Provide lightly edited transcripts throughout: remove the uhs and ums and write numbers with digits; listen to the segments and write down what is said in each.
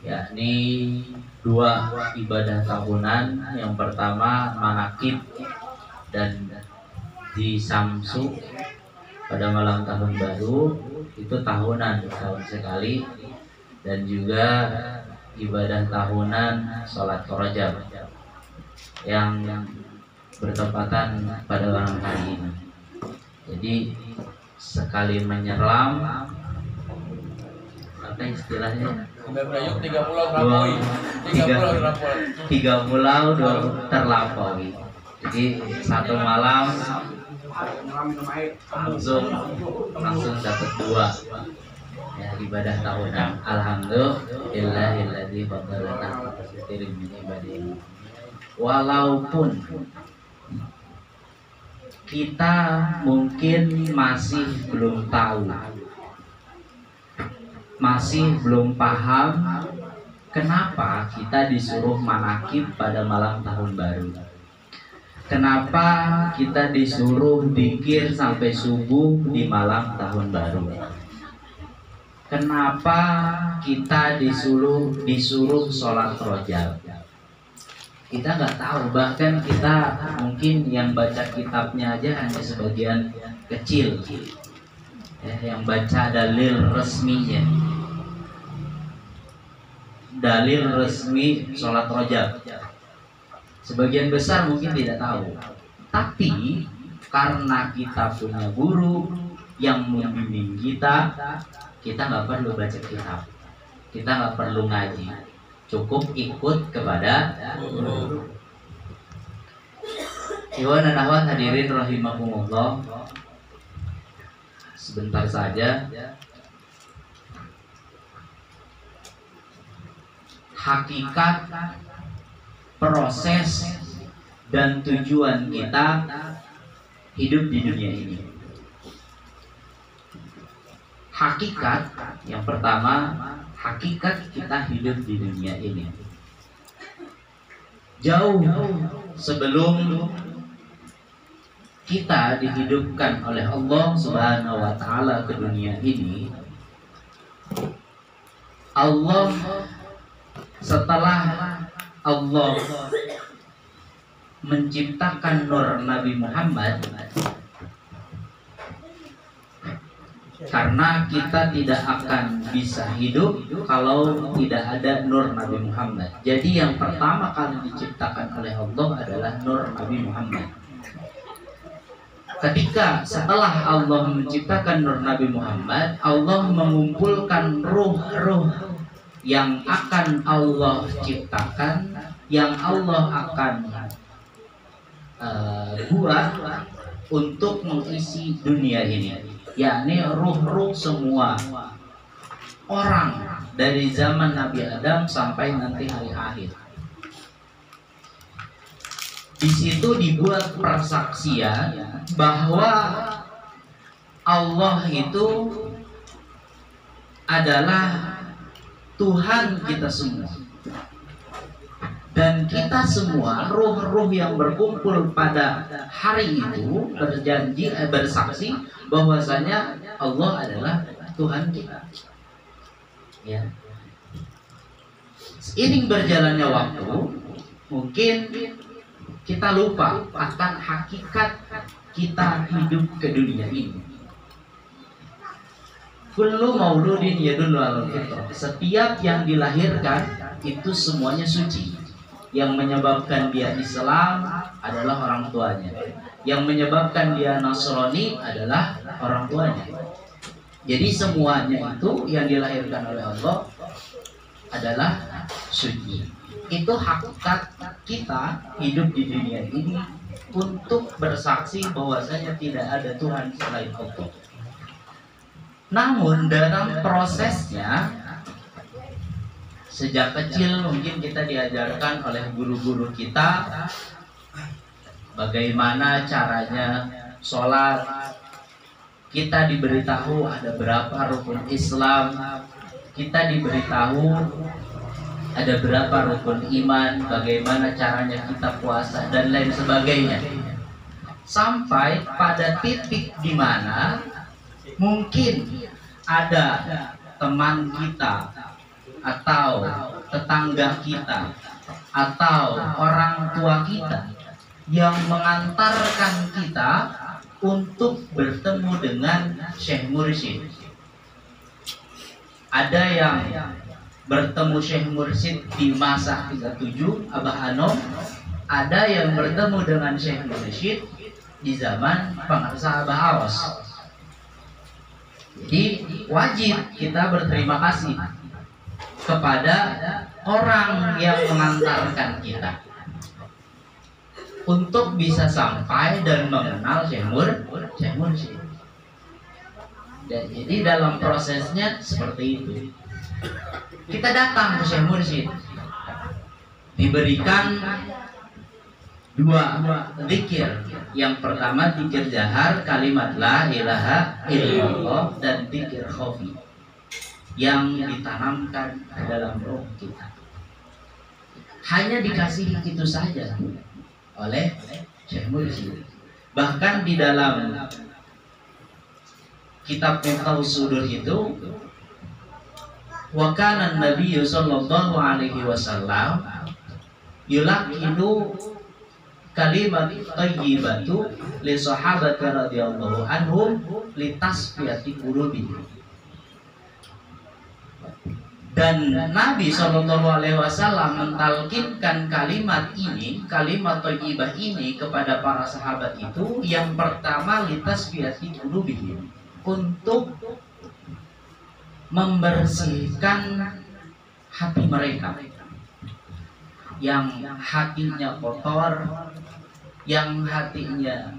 yakni dua ibadah tahunan. Yang pertama manakib dan di Samsu pada malam tahun baru, itu tahunan, tahun sekali. Dan juga ibadah tahunan sholat Rajab yang bertepatan pada malam hari ini. Jadi sekali menyelam, apa istilahnya? Tiga pulau dua terlampaui. Jadi satu malam langsung dapat dua ya, ibadah tahunan. Alhamdulillahilladzi fadhalana katsirin min ibadihi. Walaupun kita mungkin masih belum tahu, masih belum paham kenapa kita disuruh manakib pada malam tahun baru, kenapa kita disuruh zikir sampai subuh di malam tahun baru, kenapa kita disuruh sholat rojal. Kita nggak tahu, bahkan kita mungkin yang baca kitabnya aja hanya sebagian kecil ya, yang baca dalil resminya, dalil resmi sholat rojab. Sebagian besar mungkin tidak tahu, tapi karena kita punya guru yang membimbing kita nggak perlu baca kitab, kita nggak perlu ngaji, cukup ikut kepada guru. Iwan dan akhwat hadirin rahimakumullah, sebentar saja hakikat, proses dan tujuan kita hidup di dunia ini. Hakikat yang pertama, hakikat kita hidup di dunia ini jauh sebelum kita dihidupkan oleh Allah Subhanahu wa Ta'ala ke dunia ini. Allah, setelah Allah menciptakan nur Nabi Muhammad, karena kita tidak akan bisa hidup kalau tidak ada nur Nabi Muhammad. Jadi yang pertama kali diciptakan oleh Allah adalah nur Nabi Muhammad. Ketika setelah Allah menciptakan nur Nabi Muhammad, Allah mengumpulkan ruh-ruh yang akan Allah ciptakan, yang Allah akan buat untuk mengisi dunia ini, yakni ruh-ruh semua orang dari zaman Nabi Adam sampai nanti hari akhir. Di situ dibuat persaksian bahwa Allah itu adalah Tuhan kita semua, dan kita semua ruh-ruh yang berkumpul pada hari itu berjanji, bersaksi bahwasanya Allah adalah Tuhan kita. Ya. Seiring berjalannya waktu, mungkin kita lupa akan hakikat kita hidup ke dunia ini. Kullu mauludin yadullu alal fitrah. Setiap yang dilahirkan itu semuanya suci. Yang menyebabkan dia Islam adalah orang tuanya. Yang menyebabkan dia Nasrani adalah orang tuanya. Jadi semuanya itu yang dilahirkan oleh Allah adalah suci. Itu hakikat kita hidup di dunia ini, untuk bersaksi bahwasanya tidak ada Tuhan selain Allah. Namun dalam prosesnya, sejak kecil mungkin kita diajarkan oleh guru-guru kita bagaimana caranya sholat. Kita diberitahu ada berapa rukun Islam, kita diberitahu ada berapa rukun iman, bagaimana caranya kita puasa dan lain sebagainya. Sampai pada titik di mana mungkin ada teman kita atau tetangga kita atau orang tua kita yang mengantarkan kita untuk bertemu dengan Syekh Mursyid. Ada yang bertemu Syekh Mursyid di masa 37 Abah Anom, ada yang bertemu dengan Syekh Mursyid di zaman pengarsa Abah Awas. Jadi wajib kita berterima kasih kepada orang yang mengantarkan kita untuk bisa sampai dan mengenal Syekh Mursyid. Dan jadi dalam prosesnya seperti itu. Kita datang ke Syekh Mursyid, diberikan dua zikir. Yang pertama zikir jahar, kalimat la ilaha illallah, dan zikir khafi yang ditanamkan ke dalam roh kita. Hanya dikasih itu saja oleh Syekh Mursyid. Bahkan di dalam kitab Miftahus Sudur itu, wa kana Nabi sallallahu alaihi wasallam yulaqinu kalimat thayyibatu li sahabati radhiyallahu anhum li tasfiyati qulubihim. Dan Nabi Shallallahu Alaihi Wasallam mentalkinkan kalimat ini, kalimat thayyibah ini kepada para sahabat itu. Yang pertama litasfiyati qulubihim, untuk membersihkan hati mereka yang hatinya kotor, yang hatinya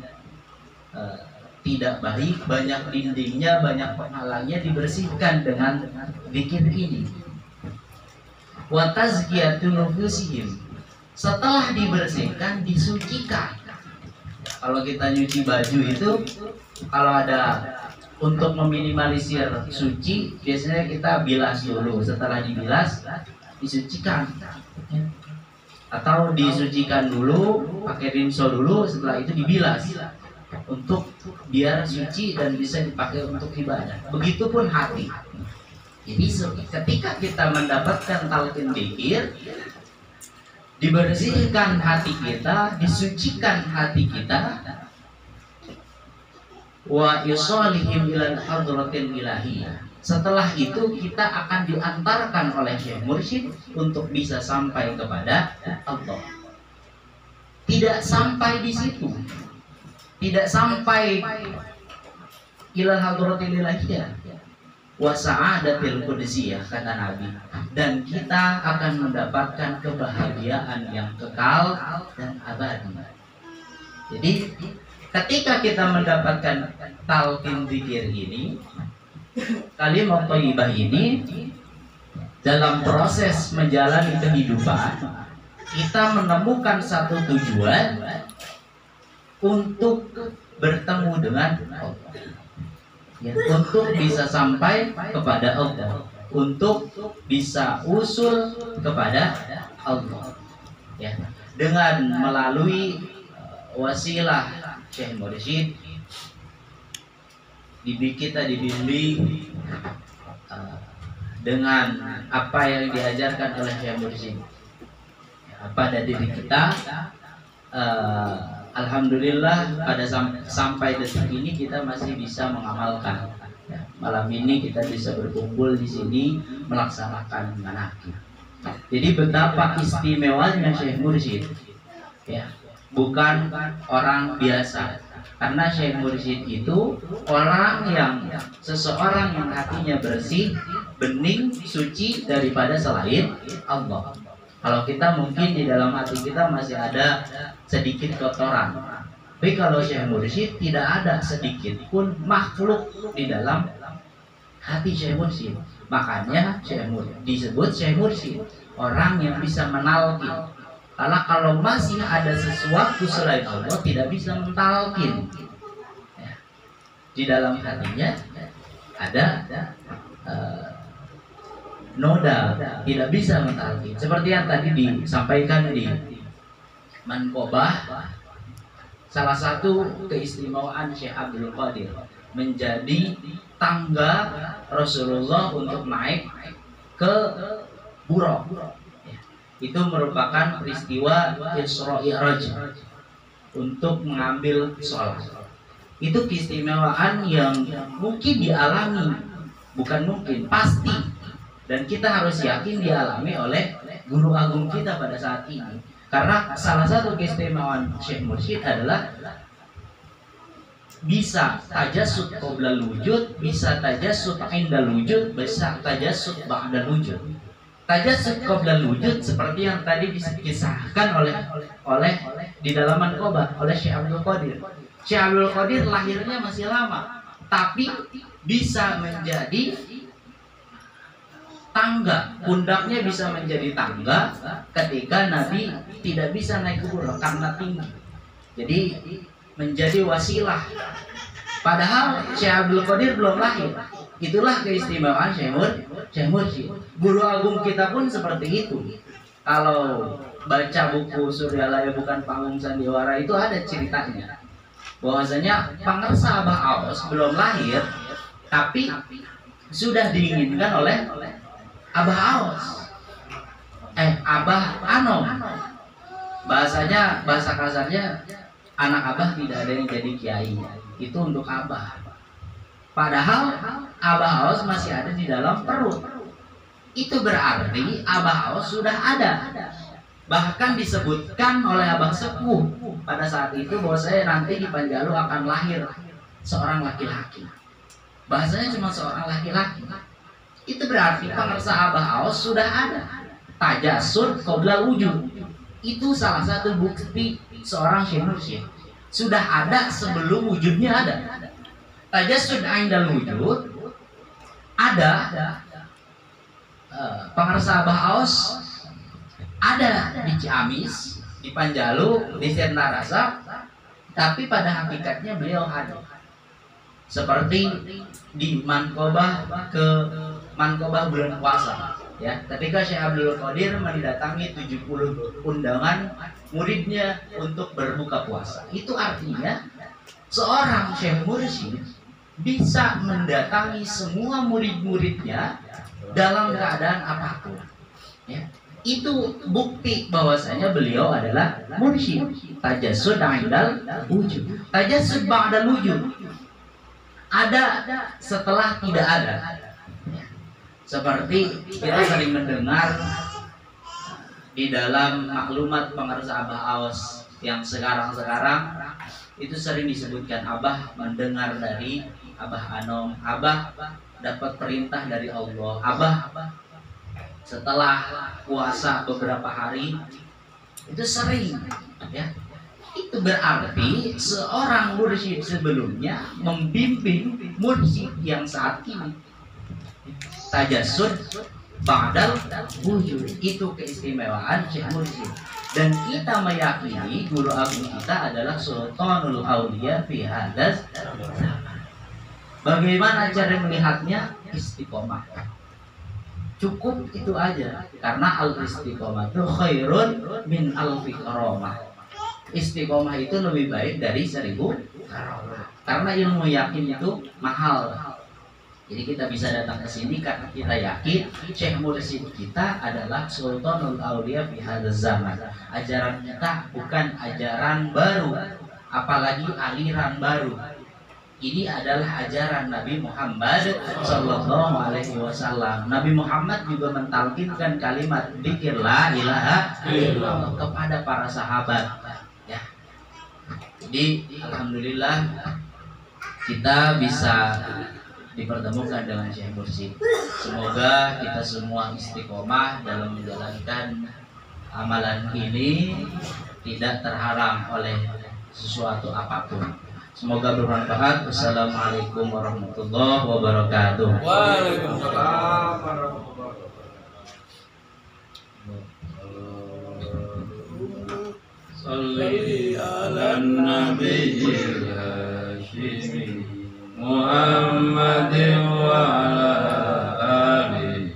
tidak baik, banyak dindingnya, banyak penghalangnya, dibersihkan dengan zikir ini. Wa tazkiyatun nufusihim, setelah dibersihkan disucikan. Kalau kita nyuci baju itu, kalau ada untuk meminimalisir suci, biasanya kita bilas dulu. Setelah dibilas disucikan, atau disucikan dulu pakai rinso dulu, setelah itu dibilas untuk biar suci dan bisa dipakai untuk ibadah. Begitupun hati. Jadi ketika kita mendapatkan talqin dzikir, dibersihkan hati kita, disucikan hati kita, wa yusolihim ilal hadratil ilahiyah. Setelah itu kita akan diantarkan oleh Syekh Mursyid untuk bisa sampai kepada Allah. Tidak sampai di situ, tidak sampai ilal hadratil ilahiyah wa sa'adatil qudsiyah, kata Nabi, dan kita akan mendapatkan kebahagiaan yang kekal dan abadi. Jadi ketika kita mendapatkan talqin zikir ini, kalimat thayyibah ini, dalam proses menjalani kehidupan kita menemukan satu tujuan untuk bertemu dengan Allah, ya, untuk bisa sampai kepada Allah, untuk bisa usul kepada Allah, ya, dengan melalui wasilah Syekh Mursyid. Kita dibimbing dengan apa yang diajarkan oleh Syekh Mursyid pada diri kita. Alhamdulillah pada sampai detik ini kita masih bisa mengamalkan. Malam ini kita bisa berkumpul di sini melaksanakan manaqib. Jadi betapa istimewanya Syekh Mursyid, ya, bukan orang biasa. Karena Syekh Mursyid itu seseorang yang hatinya bersih, bening, suci daripada selain Allah. Kalau kita mungkin di dalam hati kita masih ada sedikit kotoran, tapi kalau Syekh Mursyid tidak ada sedikit pun makhluk di dalam hati Syekh Mursyid. Makanya disebut Syekh Mursyid, orang yang bisa menalkin. Karena kalau masih ada sesuatu selain Allah, tidak bisa mentalkin. Di dalam hatinya ada noda, tidak bisa mentalkin. Seperti yang tadi disampaikan di Manqobah, salah satu keistimewaan Syekh Abdul Qadir menjadi tangga Rasulullah untuk naik ke Buraq. Itu merupakan peristiwa Isra Mi'raj untuk mengambil sholat. Itu keistimewaan yang mungkin dialami, bukan mungkin, pasti, dan kita harus yakin dialami oleh guru agung kita pada saat ini. Karena salah satu keistimewaan Syekh Mursyid adalah bisa tajassud qoblal wujud, bisa tajassud indal wujud, bisa tajassud ba'dal wujud. Tajassud qoblal wujud seperti yang tadi disahkan oleh di dalam Manqobah oleh Syekh Abdul Qadir. Syekh Abdul Qadir lahirnya masih lama, tapi bisa menjadi tangga, pundaknya bisa menjadi tangga ketika Nabi tidak bisa naik ke Buraq karena tinggi. Jadi menjadi wasilah. Padahal Syekh Abdul Qadir belum lahir. Itulah keistimewaan Syekh Mursyid. Guru agung kita pun seperti itu. Kalau baca buku Suryalaya Bukan Panggung Sandiwara itu ada ceritanya. Bahwasanya Pangersa Abah Aos belum lahir, tapi sudah diinginkan oleh Abah Aos. Abah Anom. Bahasa kasarnya anak Abah tidak ada yang jadi kiai. Itu untuk Abah. Padahal Abah Aos masih ada di dalam perut. Itu berarti Abah Aos sudah ada. Bahkan disebutkan oleh Abah Sepuh pada saat itu bahwa saya nanti di Panjalu akan lahir seorang laki-laki. Bahasanya cuma seorang laki-laki. Itu berarti Pangersa Abah Aos sudah ada. Tajassud qoblal wujud. Itu salah satu bukti seorang Syekh Mursyid. Sudah ada sebelum wujudnya ada. Tajassud indal wujud ada. Pangersa Abah Aos ada di Ciamis, di Panjalu, di Sirnarasa, tapi pada hakikatnya beliau hadir. Seperti di Manqobah bulan puasa, ya. Ketika Syekh Abdul Qadir mendatangi 70 undangan muridnya untuk berbuka puasa. Itu artinya seorang Syekh Mursyid bisa mendatangi semua murid-muridnya dalam keadaan apapun, ya. Itu bukti bahwasanya beliau adalah mursyid. Tajassud indal wujud, tajassud ba'dal wujud. Ada setelah tidak ada, ya. Seperti kita sering mendengar di dalam maklumat Pangersa Abah Aos yang sekarang itu sering disebutkan Abah mendengar dari Abah Anom, Abah dapat perintah dari Allah, Abah setelah puasa beberapa hari itu sering, ya. Itu berarti seorang mursyid sebelumnya membimbing mursyid yang saat ini. Tajassud ba'dal wujud, itu keistimewaan Syekh Mursyid. Dan kita meyakini guru agung kita adalah Sultanul Auliya fi hadzal zaman. Bagaimana cara melihatnya? Istiqomah. Cukup itu aja, karena al-istiqomah itu khairun min alfi karamah. Istiqomah itu lebih baik dari 1000 karamah. Karena ilmu yakin itu mahal. Jadi kita bisa datang ke sini karena kita yakin Syekh Mursyid kita adalah Sultanul Auliya fi hadzal zaman. Ajaran kita bukan ajaran baru, apalagi aliran baru. Ini adalah ajaran Nabi Muhammad Sallallahu Alaihi Wasallam. Nabi Muhammad juga mentalkinkan kalimat dzikir la ilaha illallah kepada para sahabat. Ya. Jadi alhamdulillah kita bisa dipertemukan dengan Syekh Mursyid. Semoga kita semua istiqomah dalam menjalankan amalan ini, tidak terhalang oleh sesuatu apapun. Semoga bermanfaat. Wassalamualaikum warahmatullahi wabarakatuh. Waalaikumsalam warahmatullahi wabarakatuh. Salli ala nabiyil hashimi Muhammadin wa ala alihi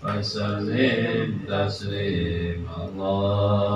wa sallim taslim. Allah